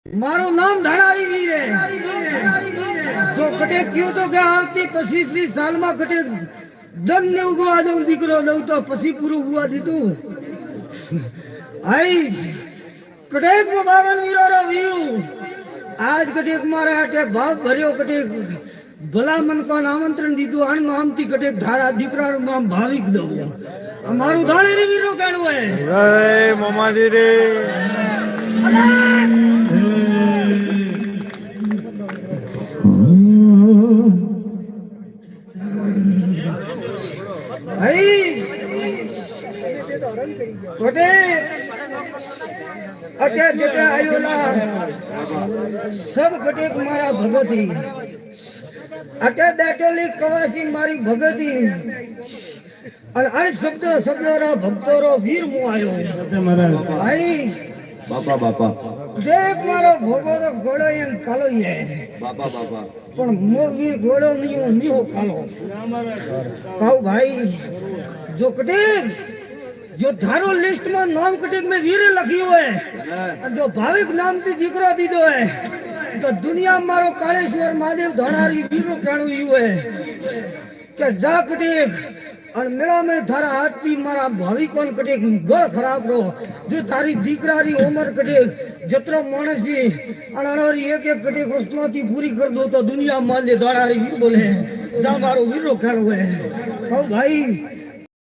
મારું નામ ધણારી વીર હે જો કટે કયો તો કે આવતી 25મી સાલમાં કટે જન ને ઉગવા દઉં દીકરો દઉં તો પછી પૂરું ઉગવા દીધું આઈ કટેક બાવન વીરો રો વીરું આજ કટેક મારા હાટે ભાગ ભર્યો કટેક ભલા મન કોણ આમંત્રણ દીધું અણ નામથી કટેક ધારા દીકરાનું નામ ભાવિક દઉં મારું ધાણેરી વીરો કાઢવું હે જય મોમાજી રે सब कटेक मारा भगती अटे बैठेली कवासी मारी भगती शब्द शब्दोरा भक्तोरो वीर मु आयो भाई બાપા બાપા देख मारो भोगो तो घोड़ो एम कालो ही है બાપા બાપા पण मोर वीर घोड़ो नहीं हो कालो कहू भाई जो कटेक जो थारो लिस्ट में नाम कटेक में वीर लखी हुए जो भाविक नाम थी दीकरो दीदो है तो दुनिया मारो कालेश्वर महादेव धनारी वीरो कहणु हुए के जा कटेक और मेला में थारा हाथ थी मारा भाविकों कटेक गळ खराब रो जो थारी दीकरारी उमर कटेक जतरो मानस थी अनारी एक एक कटेक वस्तुओं थी पूरी कर दो तो दुनिया मान ले धनारी वीर बोले जा मारो वीरो कहणु है ओ भाई